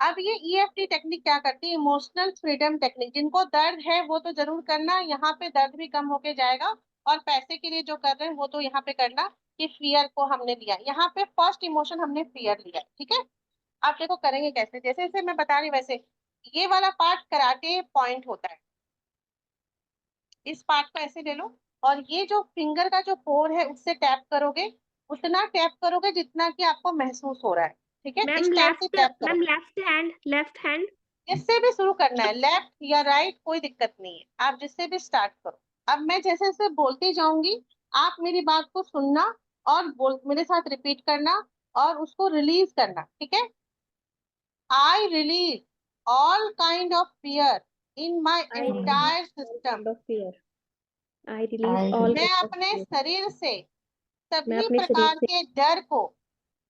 अब ये EFT technique क्या करती है, इमोशनल फ्रीडम टेक्निक। जिनको दर्द है वो तो जरूर करना, यहाँ पे दर्द भी कम होके जाएगा। और पैसे के लिए जो कर रहे हैं वो तो यहाँ पे करना कि फियर को हमने लिया, यहाँ पे फर्स्ट इमोशन हमने फियर लिया, ठीक है। आप देखो करेंगे कैसे, जैसे जैसे मैं बता रही वैसे। ये वाला पार्ट कराटे पॉइंट होता है, इस पार्ट को ऐसे ले लो। और ये जो फिंगर का जो पोर है उससे टैप करोगे, उतना टैप करोगे जितना कि आपको महसूस हो रहा है, ठीक है, मैम इस टाइप से लेफ्ट, टैप मैम करो। Left hand. जिससे भी शुरू करना है, लेफ्ट या राइट कोई दिक्कत नहीं है, आप जिससे भी स्टार्ट करो। अब मैं जैसे जैसे बोलती जाऊंगी, आप मेरी बात को सुनना और बोल मेरे साथ रिपीट करना और उसको रिलीज करना, ठीक है। आई release all kind of fear in my I release entire all system. Kind of fear. I release I all मैं काइंड ऑफ अपने फियर। शरीर से मैं सभी अपने शरीर प्रकार से के डर को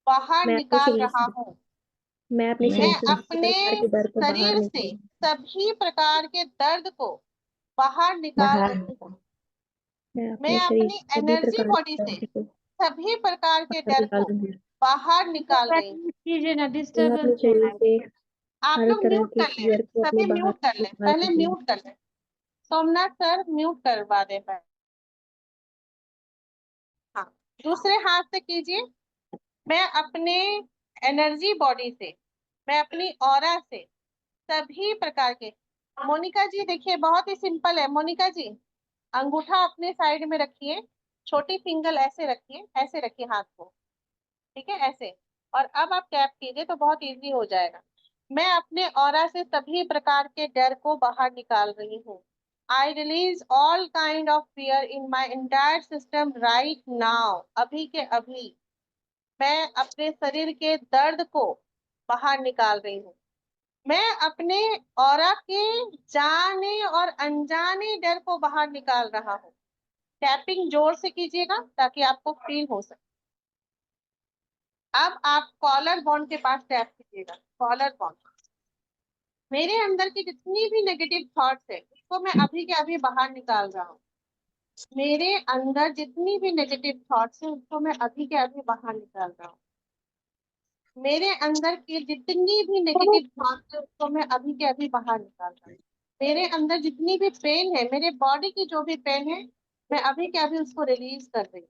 बाहर मैं अपने निकाल शरीर रहा से हूँ। मैं अपने मैं मैं शरीर से सभी अपने प्रकार के डर को बाहर शरीर से निकाल सभी प्रकार के दर्द को बाहर निकाल बाहर रही हूँ। निकल मैं मैं अपने शरीर अपनी से सभी एनर्जी प्रकार बॉडी के से दर्द को सभी प्रकार के बाहर डर निकाल को रही हूँ। बाहर निकाल रही हूँ। कीजिए ना, मैं अपने डिस्टरबेंस हो शरीर रहा है। से आप हर लोग तरह म्यूट के कर ले, फियर को अपने सभी बाहर म्यूट कर ले, निकाल पहले रही हूँ। म्यूट कर ले। सोमनाथ सर म्यूट करवा दे पहले। हाँ, दूसरे हाथ से कीजिए। मैं अपने एनर्जी बॉडी से, मैं अपनी ऑरा से सभी प्रकार के। मोनिका जी देखिए, बहुत ही सिंपल है मोनिका जी। अंगूठा अपने साइड में रखिए, छोटी फिंगर ऐसे रखिए, ऐसे रखिए हाथ को, ठीक है, ऐसे। और अब आप टैप कीजिए तो बहुत इजी हो जाएगा। मैं अपने ऑरा से सभी प्रकार के डर को बाहर निकाल रही हूँ। आई release all kind of fear in my entire system right now, अभी के अभी। मैं अपने शरीर के दर्द को बाहर निकाल रही हूँ। मैं अपने ऑरा के जाने और अनजाने डर को बाहर निकाल रहा हूँ। टैपिंग जोर से कीजिएगा ताकि आपको फील हो सके। अब आप कॉलर बॉन्ड के पास टैप कीजिएगा, कॉलर बॉन्ड। मेरे अंदर की जितनी भी नेगेटिव थॉट्स है उसको मैं अभी के अभी बाहर निकाल रहा हूँ। मेरे अंदर जितनी भी नेगेटिव थॉट्स है उसको मैं अभी के अभी बाहर निकाल रहा हूँ। मेरे अंदर की जितनी भी नेगेटिव थॉट्स है उसको मैं अभी के अभी बाहर निकाल रहा हूँ। मेरे अंदर जितनी भी पेन है, मेरे बॉडी की जो भी पेन है, मैं अभी के अभी उसको रिलीज कर रही हूँ।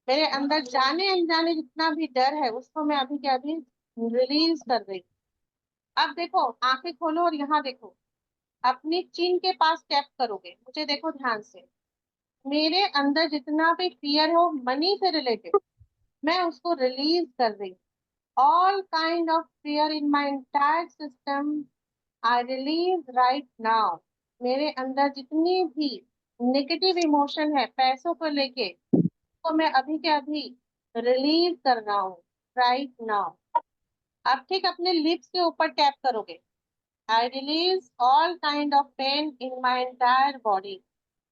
मेरे अंदर जाने अनजाने जितना भी डर है उसको मैं अभी के अभी रिलीज कर रही हूँ। अब देखो, आंखें खोलो और यहाँ देखो, अपनी चिन के पास टैप करोगे, मुझे देखो ध्यान से। मेरे अंदर जितना भी फियर हो मनी से रिलेटेड, मैं उसको रिलीज कर रही हूँ। All kind of fear in my entire system I release right now. मेरे अंदर जितनी भी नेगेटिव इमोशन है पैसों को लेके, तो मैं अभी के अभी रिलीज कर रहा हूँ राइट नाउ। अब ठीक अपने लिप्स के ऊपर टैप करोगे। I release all kind of pain in my entire body.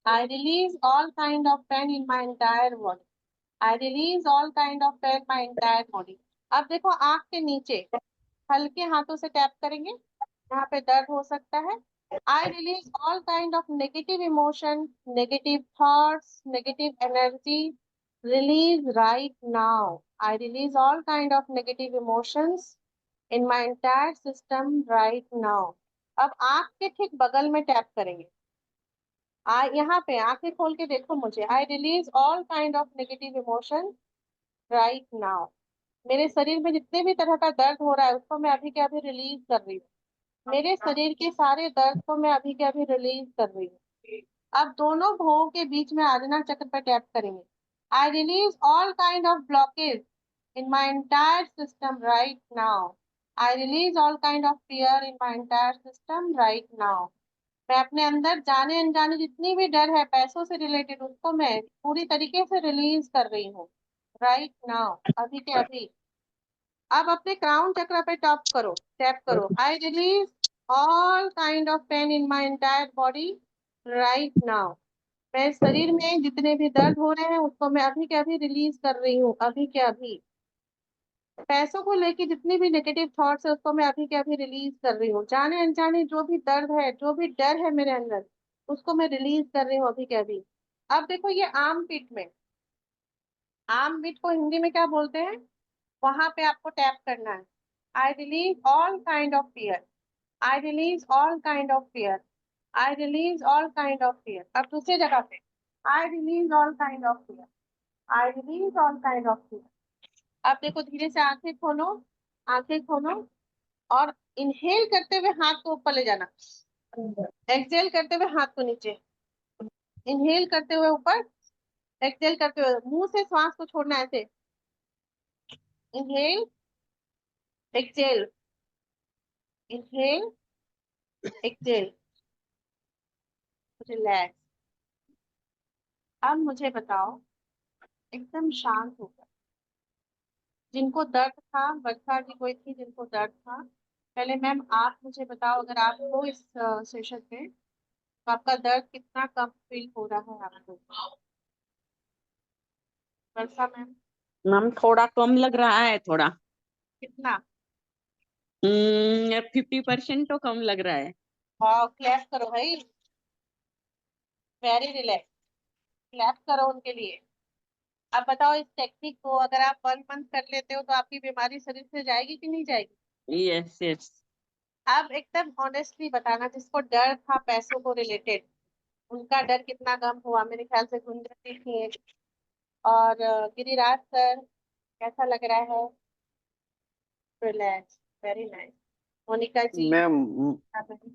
I release all kind of pain in my entire body. I release all kind of pain my entire body. अब देखो आंख के नीचे हल्के हाथों से टैप करेंगे, यहाँ पे दर्द हो सकता है। आई release all kind of negative emotion, negative thoughts, negative energy, release right now. I release all kind of negative emotions in my entire system right now. अब आंख के ठीक बगल में टैप करेंगे। यहाँ पे आंखें खोल के देखो मुझे। आई release all kind of negative emotion right now. मेरे शरीर में जितने भी तरह का दर्द हो रहा है उसको मैं अभी के अभी रिलीज कर रही हूँ। मेरे शरीर के सारे दर्द को मैं अभी के अभी रिलीज कर रही हूँ। अब दोनों भुवों के बीच में आज्ञा चक्र पर टैप करेंगे। आई release all kind of blockage in my entire system right now. I release all kind of fear in my entire system right now. मैं अपने अंदर जाने अनजाने जितनी भी डर है पैसों से रिलेटेड उसको मैं पूरी तरीके से रिलीज कर रही हूँ राइट नाउ, अभी के अभी। अब अपने क्राउन चक्र पे टैप करो। आई release all kind of pain in my entire body right now. मैं शरीर में जितने भी दर्द हो रहे हैं उसको मैं अभी के अभी रिलीज कर रही हूँ, अभी के अभी। पैसों को लेके जितनी भी नेगेटिव थॉट्स है उसको मैं अभी के अभी रिलीज कर रही हूँ। जाने अनजाने जो भी दर्द है, जो भी डर है मेरे अंदर, उसको मैं रिलीज कर रही हूँ अभी के अभी। अब देखो ये आर्म पिट में, आर्म पिट को हिंदी में क्या बोलते हैं, वहां पे आपको टैप करना है। I release all kind of fear. I release all kind of fear. I release all kind of fear. अब दूसरी जगह पे I release all kind of fear. I release all kind of fear. अब देखो धीरे से आंखें खोलो, आंखें खोलो और इनहेल करते हुए हाथ को ऊपर ले जाना, एक्सहेल करते हुए हाथ को नीचे, इनहेल करते हुए ऊपर, एक्सहेल करते हुए मुंह से श्वास को छोड़ना ऐसे, inhale, exhale, inhale, exhale, relax. अब मुझे बताओ एकदम शांत होकर, जिनको दर्द था, वर्षा जी कोई थी जिनको दर्द था, पहले मैम आप मुझे बताओ अगर आप हो इस सेशन पे तो आपका दर्द कितना कम फील हो रहा है आपको? वर्षा मैम मैम थोड़ा कम लग रहा है, थोड़ा कितना? 50% तो कम लग रहा है। वाह, क्लैप करो भाई, वेरी रिलैक्स, क्लैप करो उनके लिए। अब बताओ इस टेक्निक को अगर आप 1 मंथ कर लेते हो तो आपकी बीमारी शरीर से जाएगी कि नहीं जाएगी? Yes yes. आप एकदम ऑनेस्टली बताना, जिसको डर था पैसों को रिलेटेड, उनका डर कितना कम हुआ? मेरे ख्याल से गुंजन जी थी एक, और गिरिराज सर, कैसा लग रहा है? Relax, very nice. Monica ji, ma'am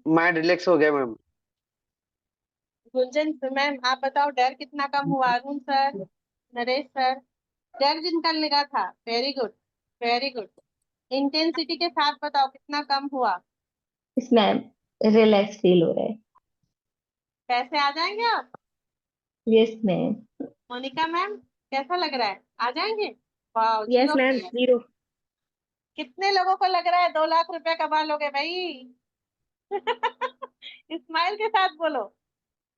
mind relax हो गया मैम। गुंजन मैम आप बताओ डर कितना कम हुआ? अरुण सर, नरेश सर, डर जिनका लगा था, very good, very good. Intensity के साथ बताओ कितना कम हुआ? इस मैम रिलैक्स फील हो रहा है। पैसे आ जाएंगे आप? Yes ma'am. मोनिका मैम कैसा लग रहा है, आ जाएंगे? वाह, यस 0 मैम, पे है। 0। कितने लोगों को लग रहा है 2 लाख रुपया कमा लोगे भाई? स्माइल के साथ बोलो,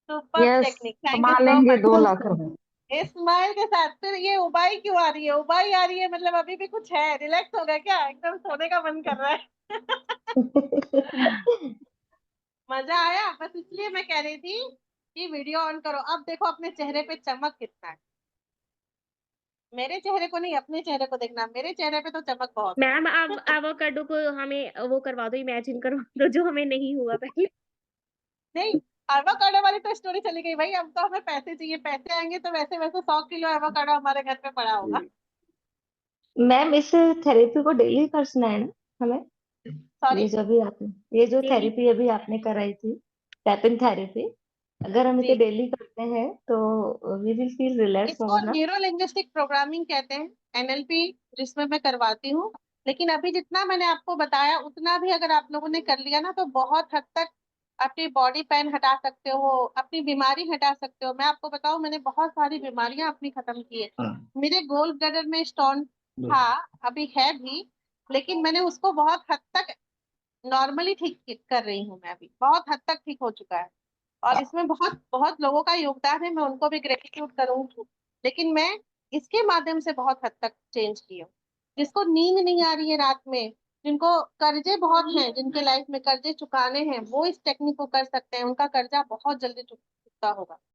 super yes, technique, thank you कमा सो लेंगे मच। 2 लाख रुपए। स्माइल के साथ फिर ये उबाई क्यों आ रही है? उबाई आ रही है मतलब अभी भी कुछ है, रिलैक्स हो गया क्या? एकदम सोने का मन कर रहा है। मजा आया? बस इसलिए मैं कह रही थी कि वीडियो ऑन करो। अब देखो अपने चेहरे पे चमक कितना है, मेरे चेहरे को नहीं अपने चेहरे को देखना, मेरे चेहरे पे तो चमक बहुत है। मैम अब एवोकाडो को हमें वो करवा दो, इमेजिन करवा दो जो हमें नहीं हुआ पहले। नहीं, एवोकाडो वाली तो स्टोरी चली गई भाई, अब तो हमें पैसे चाहिए, पैसे आएंगे तो वैसे वैसे 100 किलो एवोकाडो हमारे घर पे पड़ा होगा। मैम इस थेरेपी को डेली करना है ना हमें? सॉरी, ये जो डेली? थेरेपी अभी आपने कराई थी, टैपिंग थेरेपी, अगर हम इसे जी, डेली करते हैं तो वी विल फील रिलैक्स इसको मोर ना? न्यूरो लिंग्विस्टिक प्रोग्रामिंग कहते हैं, एनएलपी, जिसमें मैं करवाती हूँ। लेकिन अभी जितना मैंने आपको बताया उतना भी अगर आप लोगों ने कर लिया ना तो बहुत हद तक अपनी बॉडी पेन हटा सकते हो, अपनी बीमारी हटा सकते हो। मैं आपको बताऊं, मैंने बहुत सारी बीमारियां अपनी खत्म की है। मेरे गोल ब्लैडर में स्टोन था, अभी है भी, लेकिन मैंने उसको बहुत हद तक नॉर्मली ठीक कर रही हूँ। मैं अभी बहुत हद तक ठीक हो चुका है, और इसमें बहुत बहुत लोगों का योगदान है, मैं उनको भी ग्रेटिट्यूड करूंगी। लेकिन मैं इसके माध्यम से बहुत हद तक चेंज की हूँ। जिसको नींद नहीं आ रही है रात में, जिनको कर्जे बहुत हैं, जिनके लाइफ में कर्जे चुकाने हैं, वो इस टेक्निक को कर सकते हैं, उनका कर्जा बहुत जल्दी चुकता होगा।